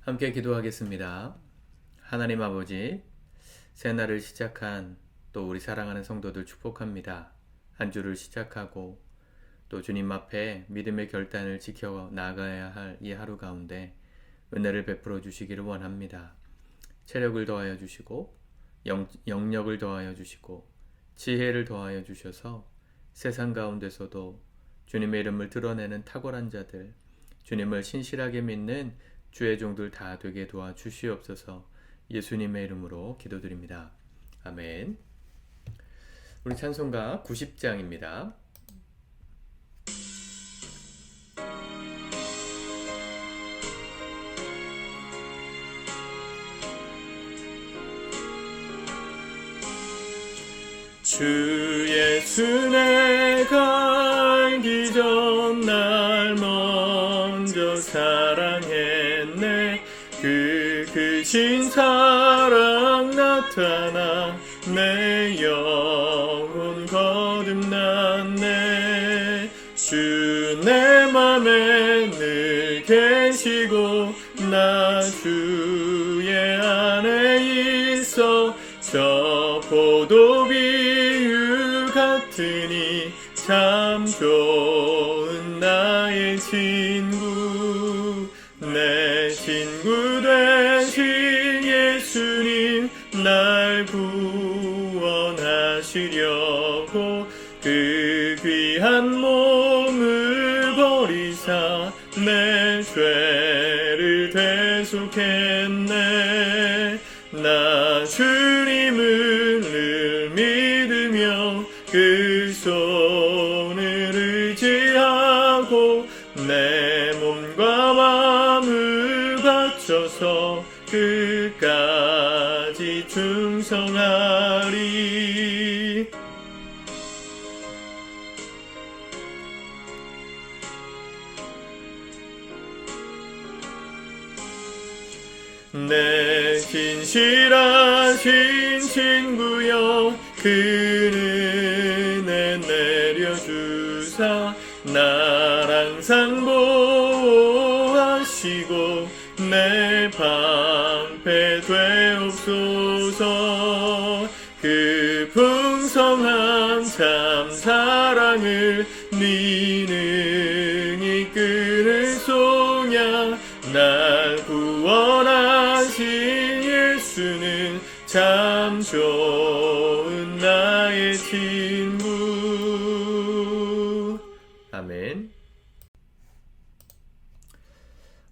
함께 기도하겠습니다. 하나님 아버지, 새날을 시작한 또 우리 사랑하는 성도들 축복합니다. 한 주를 시작하고 또 주님 앞에 믿음의 결단을 지켜 나가야 할 이 하루 가운데 은혜를 베풀어 주시기를 원합니다. 체력을 더하여 주시고 영력을 더하여 주시고 지혜를 더하여 주셔서 세상 가운데서도 주님의 이름을 드러내는 탁월한 자들, 주님을 신실하게 믿는 주의 종들 다 되게 도와주시옵소서. 예수님의 이름으로 기도드립니다. 아멘. 우리 찬송가 90장입니다. 주 예수 내가 알기 전 날 먼저 사랑했네. 그 크신 사랑 나타나 내 영혼 거듭났네. 주 내 맘에 늘 계시고 나 주의 안에 있어. 저 포도비유 같으니 참 좋은 나의 친구. 내 친구 되신 예수님 날 구원하시려고 그 귀한 몸을 버리사 내 죄를 대속했네. 나 주님을 늘 믿으며 그 손을 의지하고 내 몸과 마음을 바쳐서 끝까지 충성하리. 내 진실하신 친구여 그 은혜 내려주사 날 항상 보호하시고 내 방패 되옵소서. 그 풍성한 참 사랑을 네 능히 끊을 소냐. 날 구원하신 예수는 참 좋은 나의 친구. 아멘.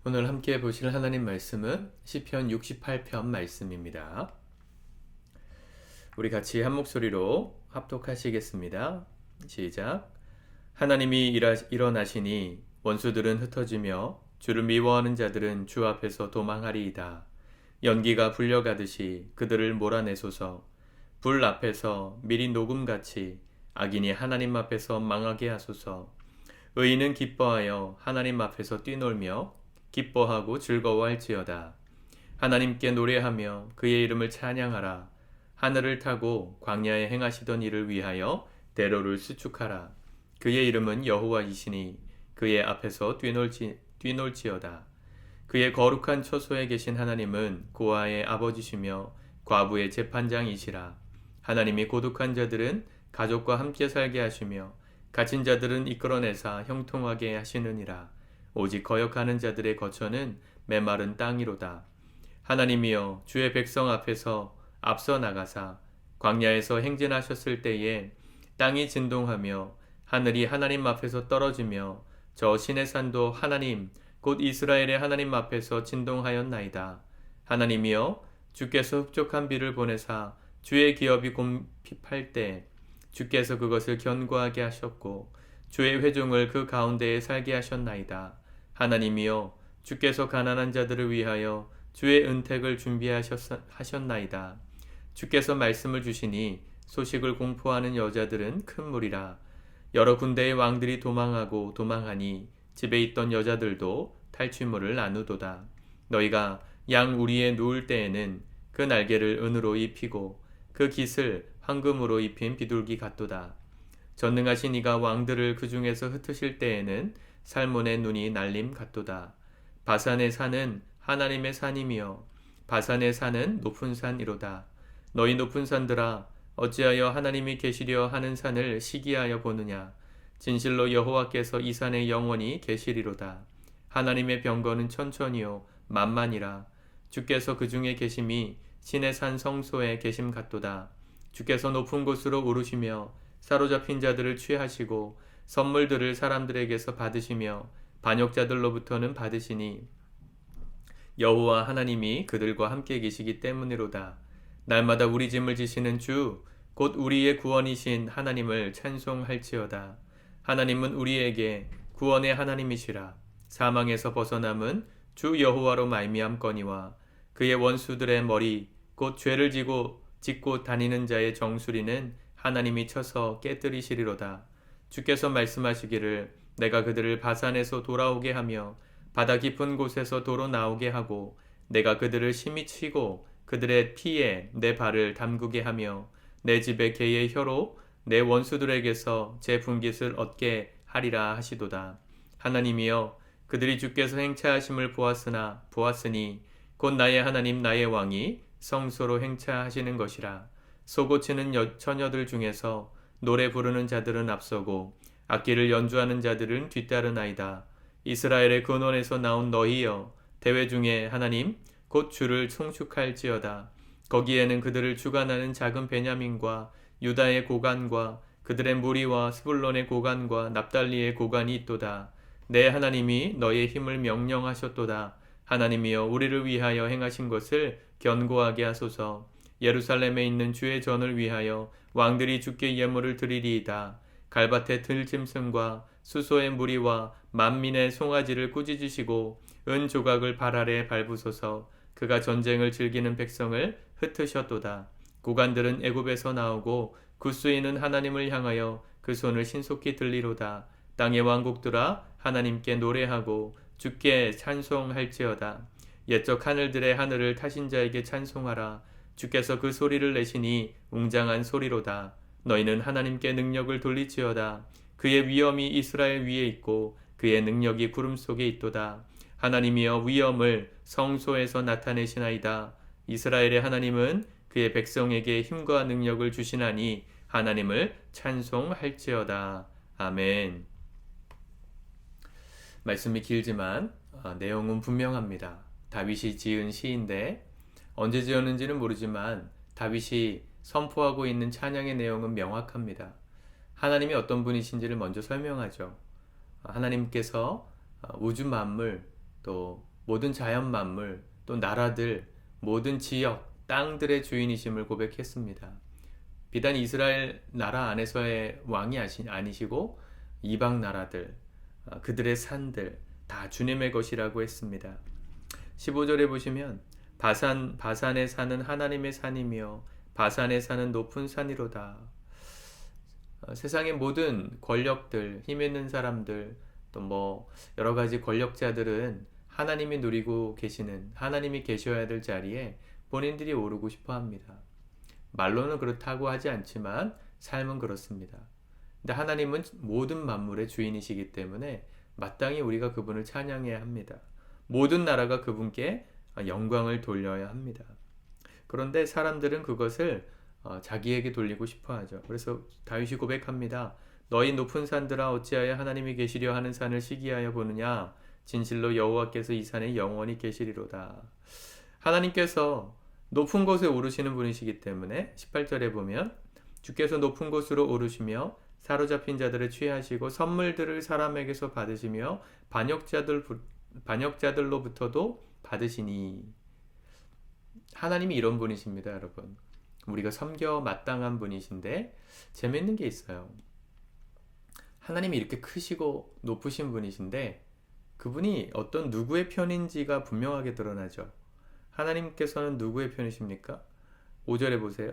오늘 함께 보실 하나님 말씀은 시편 68편 말씀입니다. 우리 같이 한 목소리로 합독하시겠습니다. 시작. 하나님이 일어나시니 원수들은 흩어지며 주를 미워하는 자들은 주 앞에서 도망하리이다. 연기가 불려가듯이 그들을 몰아내소서. 불 앞에서 미리 녹음같이 악인이 하나님 앞에서 망하게 하소서. 의인은 기뻐하여 하나님 앞에서 뛰놀며 기뻐하고 즐거워할지어다. 하나님께 노래하며 그의 이름을 찬양하라. 하늘을 타고 광야에 행하시던 일을 위하여 대로를 수축하라. 그의 이름은 여호와이시니 그의 앞에서 뛰놀지어다. 그의 거룩한 처소에 계신 하나님은 고아의 아버지시며 과부의 재판장이시라. 하나님이 고독한 자들은 가족과 함께 살게 하시며 갇힌 자들은 이끌어내사 형통하게 하시느니라. 오직 거역하는 자들의 거처는 메마른 땅이로다. 하나님이여 주의 백성 앞에서 앞서 나가사 광야에서 행진하셨을 때에 땅이 진동하며 하늘이 하나님 앞에서 떨어지며 저 신의 산도 하나님 곧 이스라엘의 하나님 앞에서 진동하였나이다. 하나님이여 주께서 흡족한 비를 보내사 주의 기업이 곰핍할 때 주께서 그것을 견고하게 하셨고 주의 회중을 그 가운데에 살게 하셨나이다. 하나님이여 주께서 가난한 자들을 위하여 주의 은택을 준비하셨나이다. 주께서 말씀을 주시니 소식을 공포하는 여자들은 큰 무리라. 여러 군데의 왕들이 도망하니 집에 있던 여자들도 탈취물을 나누도다. 너희가 양 우리에 누울 때에는 그 날개를 은으로 입히고 그 깃을 황금으로 입힌 비둘기 같도다. 전능하신 이가 왕들을 그 중에서 흩으실 때에는 살몬의 눈이 날림 같도다. 바산의 산은 하나님의 산이며 바산의 산은 높은 산이로다. 너희 높은 산들아 어찌하여 하나님이 계시려 하는 산을 시기하여 보느냐. 진실로 여호와께서 이 산에 영원히 계시리로다. 하나님의 병거는 천천히요 만만이라. 주께서 그 중에 계심이 신의 산 성소에 계심 같도다. 주께서 높은 곳으로 오르시며 사로잡힌 자들을 취하시고 선물들을 사람들에게서 받으시며 반역자들로부터는 받으시니 여호와 하나님이 그들과 함께 계시기 때문이로다. 날마다 우리 짐을 지시는 주 곧 우리의 구원이신 하나님을 찬송할지어다. 하나님은 우리에게 구원의 하나님이시라. 사망에서 벗어남은 주 여호와로 말미암거니와 그의 원수들의 머리 곧 죄를 짓고 다니는 자의 정수리는 하나님이 쳐서 깨뜨리시리로다. 주께서 말씀하시기를 내가 그들을 바산에서 돌아오게 하며 바다 깊은 곳에서 도로 나오게 하고 내가 그들을 심히 치고 그들의 피에 내 발을 담그게 하며 내 집의 개의 혀로 내 원수들에게서 제 분깃을 얻게 하리라 하시도다. 하나님이여 그들이 주께서 행차하심을 보았으니 곧 나의 하나님 나의 왕이 성소로 행차하시는 것이라. 소고치는 처녀들 중에서 노래 부르는 자들은 앞서고 악기를 연주하는 자들은 뒤따르나이다. 이스라엘의 근원에서 나온 너희여 대회 중에 하나님 곧 주를 송축할지어다. 거기에는 그들을 주관하는 작은 베냐민과 유다의 고관과 그들의 무리와 스불론의 고관과 납달리의 고관이 있도다. 내 하나님이 너의 힘을 명령하셨도다. 하나님이여 우리를 위하여 행하신 것을 견고하게 하소서. 예루살렘에 있는 주의 전을 위하여 왕들이 주께 예물을 드리리이다. 갈밭의 들짐승과 수소의 무리와 만민의 송아지를 꾸짖으시고 은 조각을 발 아래 밟으소서. 그가 전쟁을 즐기는 백성을 흩으셨도다. 고관들은 애굽에서 나오고 굿수인은 하나님을 향하여 그 손을 신속히 들리로다. 땅의 왕국들아 하나님께 노래하고 주께 찬송할지어다. 옛적 하늘들의 하늘을 타신 자에게 찬송하라. 주께서 그 소리를 내시니 웅장한 소리로다. 너희는 하나님께 능력을 돌리지어다. 그의 위엄이 이스라엘 위에 있고 그의 능력이 구름 속에 있도다. 하나님이여 위엄을 성소에서 나타내시나이다. 이스라엘의 하나님은 그의 백성에게 힘과 능력을 주시나니 하나님을 찬송할지어다. 아멘. 말씀이 길지만 내용은 분명합니다. 다윗이 지은 시인데 언제 지었는지는 모르지만 다윗이 선포하고 있는 찬양의 내용은 명확합니다. 하나님이 어떤 분이신지를 먼저 설명하죠. 하나님께서 우주 만물, 또 모든 자연 만물, 또 나라들, 모든 지역, 땅들의 주인이심을 고백했습니다. 비단 이스라엘 나라 안에서의 왕이 아니시고 이방 나라들, 그들의 산들 다 주님의 것이라고 했습니다. 15절에 보시면 바산에 사는 하나님의 산이며 바산에 사는 높은 산이로다. 세상의 모든 권력들, 힘 있는 사람들, 또 여러 가지 권력자들은 하나님이 누리고 계시는, 하나님이 계셔야 될 자리에 본인들이 오르고 싶어 합니다. 말로는 그렇다고 하지 않지만 삶은 그렇습니다. 근데 하나님은 모든 만물의 주인이시기 때문에 마땅히 우리가 그분을 찬양해야 합니다. 모든 나라가 그분께 영광을 돌려야 합니다. 그런데 사람들은 그것을 자기에게 돌리고 싶어 하죠. 그래서 다윗이 고백합니다. 너희 높은 산들아 어찌하여 하나님이 계시려 하는 산을 시기하여 보느냐. 진실로 여호와께서 이 산에 영원히 계시리로다. 하나님께서 높은 곳에 오르시는 분이시기 때문에 18절에 보면 주께서 높은 곳으로 오르시며 사로잡힌 자들을 취하시고 선물들을 사람에게서 받으시며 반역자들로부터도 받으시니. 하나님이 이런 분이십니다, 여러분. 우리가 섬겨 마땅한 분이신데 재밌는 게 있어요. 하나님이 이렇게 크시고 높으신 분이신데 그분이 어떤 누구의 편인지가 분명하게 드러나죠. 하나님께서는 누구의 편이십니까? 5절에 보세요.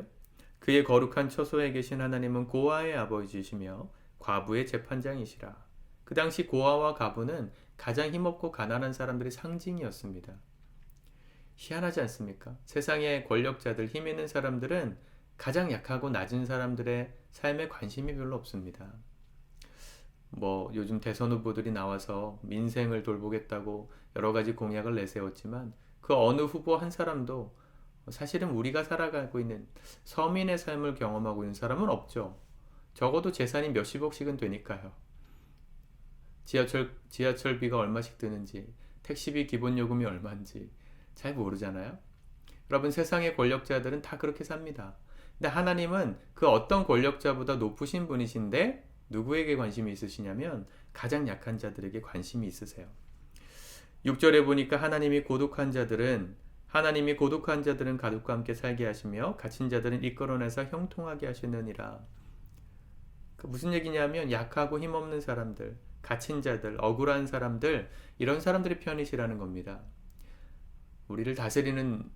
그의 거룩한 처소에 계신 하나님은 고아의 아버지시며 과부의 재판장이시라. 그 당시 고아와 과부는 가장 힘없고 가난한 사람들의 상징이었습니다. 희한하지 않습니까? 세상의 권력자들, 힘 있는 사람들은 가장 약하고 낮은 사람들의 삶에 관심이 별로 없습니다. 뭐 요즘 대선 후보들이 나와서 민생을 돌보겠다고 여러 가지 공약을 내세웠지만 그 어느 후보 한 사람도 사실은 우리가 살아가고 있는 서민의 삶을 경험하고 있는 사람은 없죠. 적어도 재산이 몇십억씩은 되니까요. 지하철비가 얼마씩 드는지, 택시비 기본 요금이 얼마인지 잘 모르잖아요. 여러분, 세상의 권력자들은 다 그렇게 삽니다. 근데 하나님은 그 어떤 권력자보다 높으신 분이신데 누구에게 관심이 있으시냐면 가장 약한 자들에게 관심이 있으세요. 6절에 보니까 하나님이 고독한 자들은 가족과 함께 살게 하시며 갇힌 자들은 이끌어내서 형통하게 하시느니라. 무슨 얘기냐면 약하고 힘없는 사람들, 갇힌 자들, 억울한 사람들, 이런 사람들의 편이시라는 겁니다. 우리를 다스리는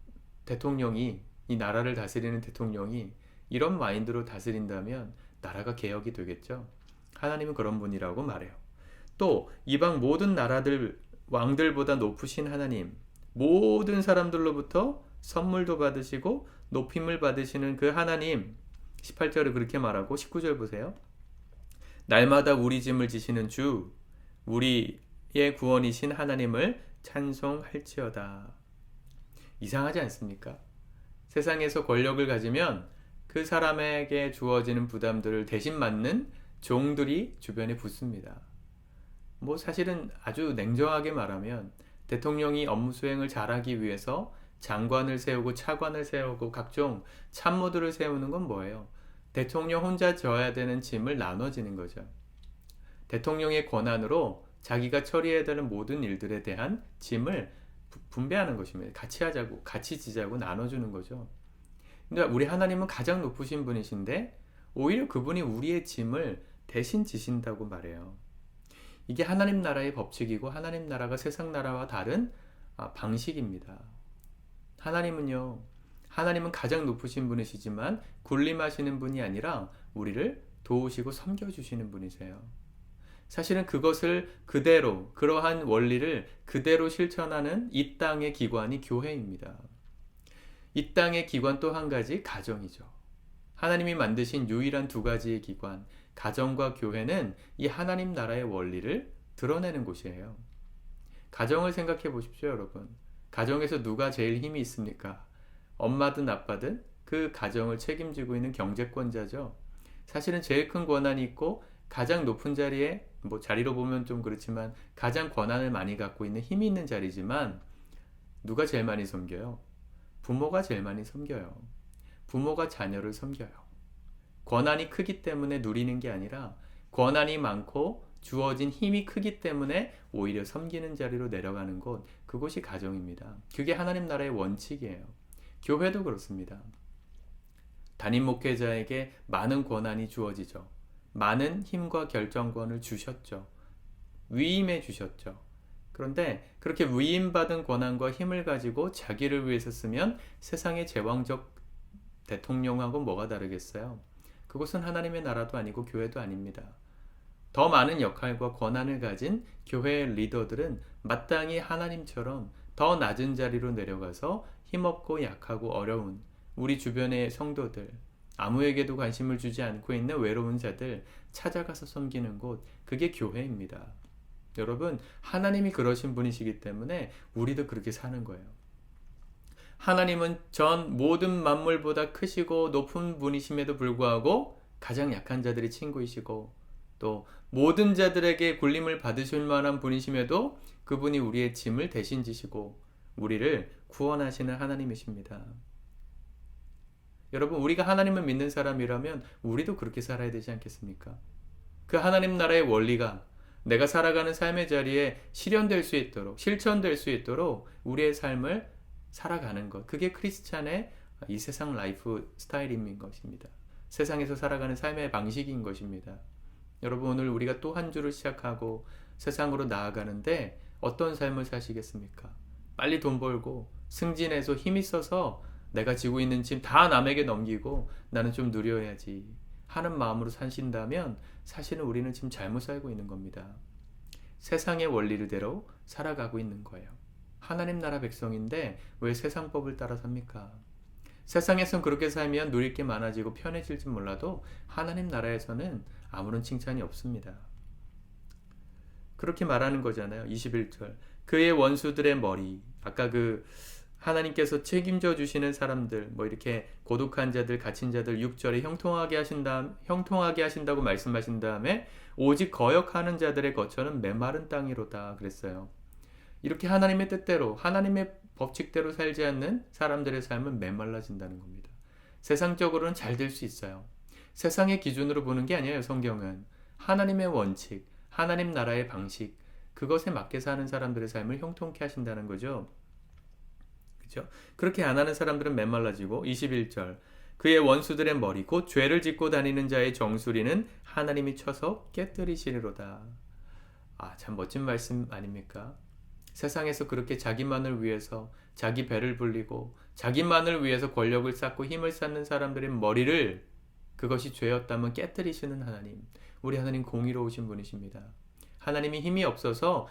대통령이, 이 나라를 다스리는 대통령이 이런 마인드로 다스린다면 나라가 개혁이 되겠죠. 하나님은 그런 분이라고 말해요. 또 이방 모든 나라들 왕들보다 높으신 하나님, 모든 사람들로부터 선물도 받으시고 높임을 받으시는 그 하나님, 18절을 그렇게 말하고 19절 보세요. 날마다 우리 짐을 지시는 주, 우리의 구원이신 하나님을 찬송할지어다. 이상하지 않습니까? 세상에서 권력을 가지면 그 사람에게 주어지는 부담들을 대신 맡는 종들이 주변에 붙습니다. 뭐 사실은 아주 냉정하게 말하면 대통령이 업무 수행을 잘하기 위해서 장관을 세우고 차관을 세우고 각종 참모들을 세우는 건 뭐예요? 대통령 혼자 져야 되는 짐을 나눠지는 거죠. 대통령의 권한으로 자기가 처리해야 되는 모든 일들에 대한 짐을 분배하는 것입니다. 같이 하자고, 같이 지자고 나눠주는 거죠. 근데 우리 하나님은 가장 높으신 분이신데 오히려 그분이 우리의 짐을 대신 지신다고 말해요. 이게 하나님 나라의 법칙이고 하나님 나라가 세상 나라와 다른 방식입니다. 하나님은 가장 높으신 분이시지만 군림하시는 분이 아니라 우리를 도우시고 섬겨주시는 분이세요. 사실은 그것을 그대로, 그러한 원리를 그대로 실천하는 이 땅의 기관이 교회입니다. 이 땅의 기관 또 한 가지 가정이죠. 하나님이 만드신 유일한 두 가지의 기관, 가정과 교회는 이 하나님 나라의 원리를 드러내는 곳이에요. 가정을 생각해 보십시오, 여러분. 가정에서 누가 제일 힘이 있습니까? 엄마든 아빠든 그 가정을 책임지고 있는 경제권자죠. 사실은 제일 큰 권한이 있고 가장 높은 자리에, 뭐 자리로 보면 좀 그렇지만 가장 권한을 많이 갖고 있는 힘이 있는 자리지만 누가 제일 많이 섬겨요? 부모가 제일 많이 섬겨요. 부모가 자녀를 섬겨요. 권한이 크기 때문에 누리는 게 아니라 권한이 많고 주어진 힘이 크기 때문에 오히려 섬기는 자리로 내려가는 곳, 그곳이 가정입니다. 그게 하나님 나라의 원칙이에요. 교회도 그렇습니다. 담임 목회자에게 많은 권한이 주어지죠. 많은 힘과 결정권을 주셨죠. 위임해 주셨죠. 그런데 그렇게 위임받은 권한과 힘을 가지고 자기를 위해서 쓰면 세상의 제왕적 대통령하고 뭐가 다르겠어요? 그것은 하나님의 나라도 아니고 교회도 아닙니다. 더 많은 역할과 권한을 가진 교회의 리더들은 마땅히 하나님처럼 더 낮은 자리로 내려가서 힘없고 약하고 어려운 우리 주변의 성도들, 아무에게도 관심을 주지 않고 있는 외로운 자들 찾아가서 섬기는 곳, 그게 교회입니다. 여러분, 하나님이 그러신 분이시기 때문에 우리도 그렇게 사는 거예요. 하나님은 전 모든 만물보다 크시고 높은 분이심에도 불구하고 가장 약한 자들의 친구이시고 또 모든 자들에게 굴림을 받으실 만한 분이심에도 그분이 우리의 짐을 대신 지시고 우리를 구원하시는 하나님이십니다. 여러분, 우리가 하나님을 믿는 사람이라면 우리도 그렇게 살아야 되지 않겠습니까? 그 하나님 나라의 원리가 내가 살아가는 삶의 자리에 실현될 수 있도록, 실천될 수 있도록 우리의 삶을 살아가는 것, 그게 크리스찬의 이 세상 라이프 스타일인 것입니다. 세상에서 살아가는 삶의 방식인 것입니다. 여러분, 오늘 우리가 또 한 주를 시작하고 세상으로 나아가는데 어떤 삶을 사시겠습니까? 빨리 돈 벌고 승진해서 힘 있어서 내가 지고 있는 짐 다 남에게 넘기고 나는 좀 누려야지 하는 마음으로 사신다면 사실은 우리는 지금 잘못 살고 있는 겁니다. 세상의 원리대로 살아가고 있는 거예요. 하나님 나라 백성인데 왜 세상 법을 따라 삽니까? 세상에선 그렇게 살면 누릴 게 많아지고 편해질지 몰라도 하나님 나라에서는 아무런 칭찬이 없습니다. 그렇게 말하는 거잖아요. 21절. 그의 원수들의 머리. 아까 하나님께서 책임져 주시는 사람들, 이렇게 고독한 자들, 갇힌 자들 6절에 형통하게 하신다고 말씀하신 다음에 오직 거역하는 자들의 거처는 메마른 땅이로다 그랬어요. 이렇게 하나님의 뜻대로, 하나님의 법칙대로 살지 않는 사람들의 삶은 메말라진다는 겁니다. 세상적으로는 잘 될 수 있어요. 세상의 기준으로 보는 게 아니에요. 성경은 하나님의 원칙, 하나님 나라의 방식, 그것에 맞게 사는 사람들의 삶을 형통케 하신다는 거죠. 그렇죠? 그렇게 안 하는 사람들은 메말라지고 21절 그의 원수들의 머리 곧 죄를 짓고 다니는 자의 정수리는 하나님이 쳐서 깨뜨리시리로다. 참 멋진 말씀 아닙니까? 세상에서 그렇게 자기만을 위해서 자기 배를 불리고 자기만을 위해서 권력을 쌓고 힘을 쌓는 사람들의 머리를 그것이 죄였다면 깨뜨리시는 하나님. 우리 하나님 공의로우신 분이십니다. 하나님이 힘이 없어서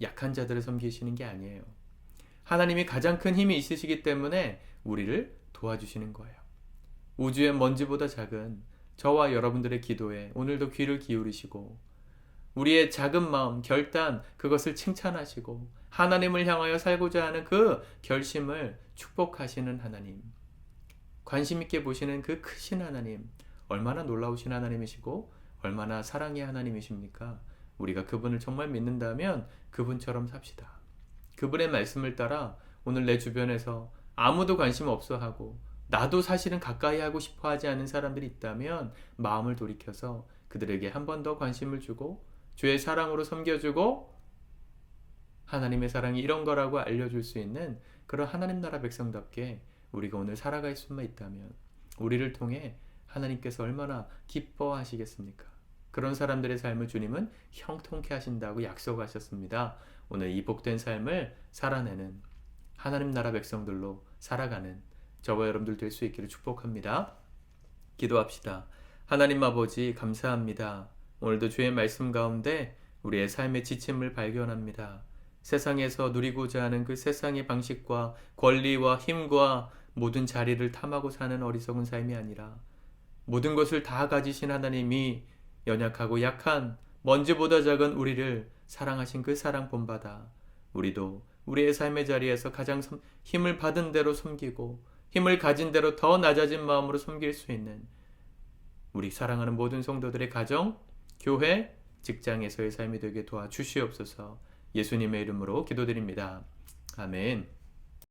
약한 자들을 섬기시는 게 아니에요. 하나님이 가장 큰 힘이 있으시기 때문에 우리를 도와주시는 거예요. 우주의 먼지보다 작은 저와 여러분들의 기도에 오늘도 귀를 기울이시고 우리의 작은 마음, 결단, 그것을 칭찬하시고 하나님을 향하여 살고자 하는 그 결심을 축복하시는 하나님. 관심 있게 보시는 그 크신 하나님. 얼마나 놀라우신 하나님이시고 얼마나 사랑의 하나님이십니까? 우리가 그분을 정말 믿는다면 그분처럼 삽시다. 그분의 말씀을 따라 오늘 내 주변에서 아무도 관심 없어 하고 나도 사실은 가까이 하고 싶어 하지 않는 사람들이 있다면 마음을 돌이켜서 그들에게 한 번 더 관심을 주고 주의 사랑으로 섬겨주고 하나님의 사랑이 이런 거라고 알려줄 수 있는 그런 하나님 나라 백성답게 우리가 오늘 살아갈 수만 있다면 우리를 통해 하나님께서 얼마나 기뻐하시겠습니까? 그런 사람들의 삶을 주님은 형통케 하신다고 약속하셨습니다. 오늘 이 복된 삶을 살아내는 하나님 나라 백성들로 살아가는 저와 여러분들 될 수 있기를 축복합니다. 기도합시다. 하나님 아버지 감사합니다. 오늘도 주의 말씀 가운데 우리의 삶의 지침을 발견합니다. 세상에서 누리고자 하는 그 세상의 방식과 권리와 힘과 모든 자리를 탐하고 사는 어리석은 삶이 아니라 모든 것을 다 가지신 하나님이 연약하고 약한 먼지보다 작은 우리를 사랑하신 그 사랑 본받아 우리도 우리의 삶의 자리에서 가장 힘을 받은 대로 섬기고 힘을 가진 대로 더 낮아진 마음으로 섬길 수 있는 우리 사랑하는 모든 성도들의 가정, 교회, 직장에서의 삶이 되게 도와주시옵소서. 예수님의 이름으로 기도드립니다. 아멘.